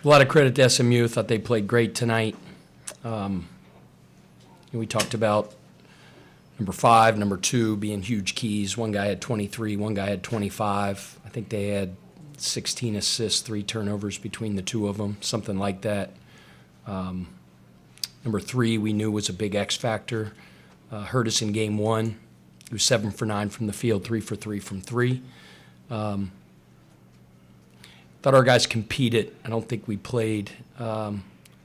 A lot of credit to SMU. Thought they played great tonight. We talked about number 5, number 2 being huge keys. One guy had 23, one guy had 25. I think they had 16 assists, 3 turnovers between the two of them, something like that. Number 3 we knew was a big X factor. Hurt us in game 1. He was 7 for 9 from the field, 3 for 3 from 3. Thought our guys competed. I don't think we played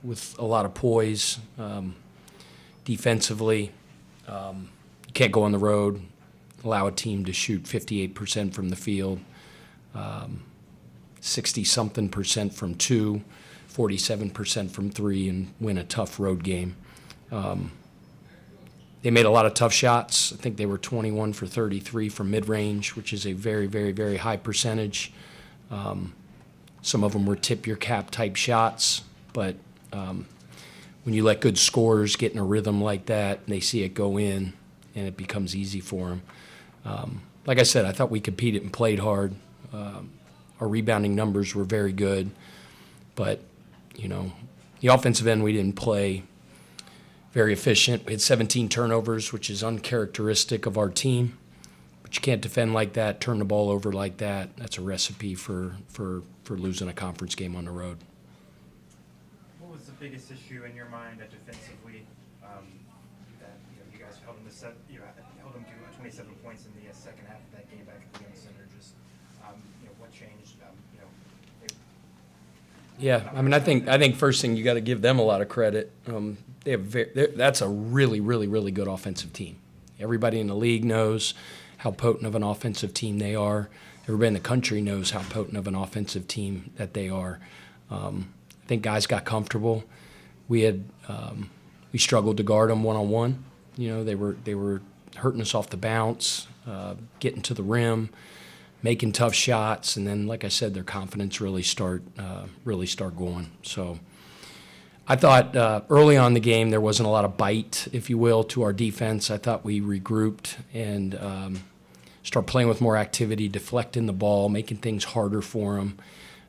with a lot of poise defensively. You can't go on the road, allow a team to shoot 58% from the field, 60-something% from 2, 47% from 3, and win a tough road game. They made a lot of tough shots. I think they were 21 for 33 from mid-range, which is a very, very, very high percentage. Some of them were tip-your-cap type shots, but when you let good scorers get in a rhythm like that, and they see it go in, and it becomes easy for them. Like I said, I thought we competed and played hard. Our rebounding numbers were very good, but, the offensive end we didn't play very efficient. We had 17 turnovers, which is uncharacteristic of our team. But you can't defend like that, turn the ball over like that. That's a recipe for losing a conference game on the road. What was the biggest issue in your mind defensively that you guys held them to held them to 27 points in the second half of that game back at the Young Center? Just what changed? Yeah, I think first thing you got to give them a lot of credit. That's a really, really, really good offensive team. Everybody in the league knows how potent of an offensive team they are. Everybody in the country knows how potent of an offensive team that they are. I think guys got comfortable. We struggled to guard them one-on-one. They were hurting us off the bounce, getting to the rim, making tough shots, and then, like I said, their confidence really start going. So I thought early on in the game there wasn't a lot of bite, if you will, to our defense. I thought we regrouped and start playing with more activity, deflecting the ball, making things harder for them.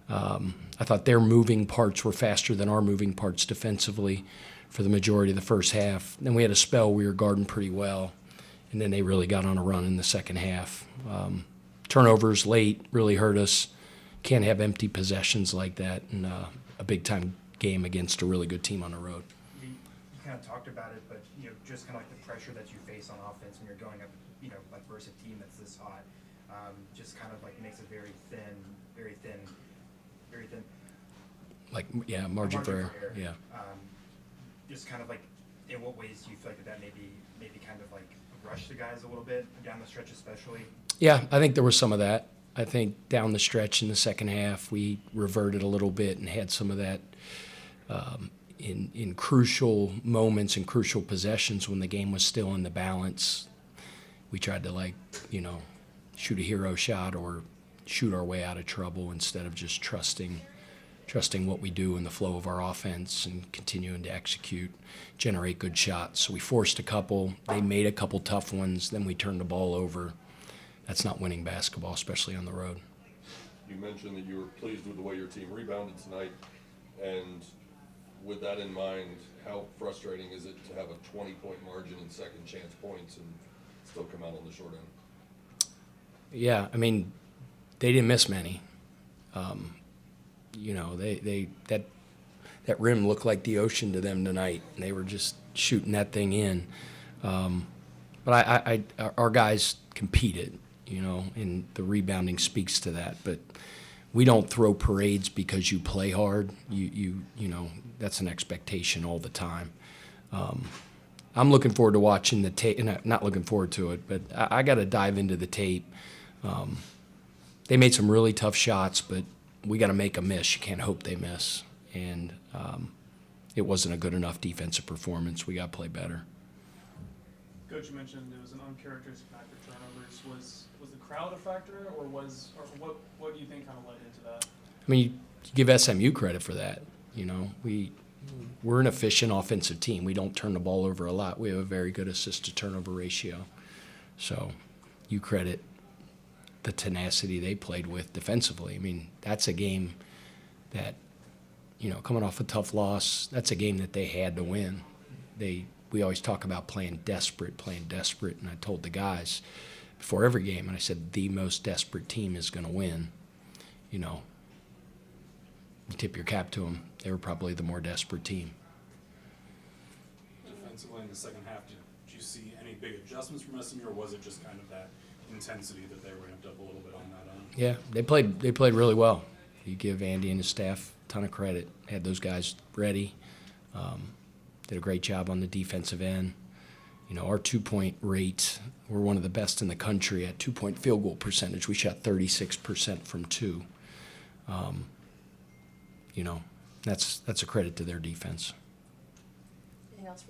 I thought their moving parts were faster than our moving parts defensively for the majority of the first half. Then we had a spell we were guarding pretty well, and then they really got on a run in the second half. Turnovers late really hurt us. Can't have empty possessions like that in a big-time game against a really good team on the road. You kind of talked about it, but just kind of like the pressure that you face on offense when you're going up, like versus a team that's this hot, just kind of like makes it very thin. Like, yeah, margin for error. Yeah. Just kind of like, in what ways do you feel like that maybe kind of like rush the guys a little bit down the stretch, especially? Yeah, I think there was some of that. I think down the stretch in the second half, we reverted a little bit and had some of that in crucial moments and crucial possessions when the game was still in the balance. We tried to shoot a hero shot or shoot our way out of trouble instead of just trusting what we do in the flow of our offense and continuing to execute, generate good shots. So we forced a couple. They made a couple tough ones. Then we turned the ball over. That's not winning basketball, especially on the road. You mentioned that you were pleased with the way your team rebounded tonight. And with that in mind, how frustrating is it to have a 20-point margin in second chance points and still come out on the short end? Yeah, they didn't miss many. That rim looked like the ocean to them tonight, and they were just shooting that thing in. But our guys competed, and the rebounding speaks to that. But we don't throw parades because you play hard. That's an expectation all the time. I'm looking forward to watching the tape. Not looking forward to it, but I got to dive into the tape. They made some really tough shots, but we got to make them miss. You can't hope they miss. And it wasn't a good enough defensive performance. We got to play better. Coach, you mentioned it was an uncharacteristic factor turnovers. Was the crowd a factor, or what do you think kind of led into that? You give SMU credit for that. We're an efficient offensive team. We don't turn the ball over a lot. We have a very good assist-to-turnover ratio. So you credit the tenacity they played with defensively. That's a game that, coming off a tough loss, that's a game that they had to win. We always talk about playing desperate, and I told the guys before every game, and I said, the most desperate team is going to win. You tip your cap to them. They were probably the more desperate team. Defensively in the second half, did you see any big adjustments from SMU, or was it just kind of that intensity that they ramped up a little bit on that end? Yeah, they played really well. You give Andy and his staff a ton of credit. Had those guys ready. Did a great job on the defensive end. Our 2-point rate, we're one of the best in the country at 2-point field goal percentage. We shot 36% from 2. That's a credit to their defense.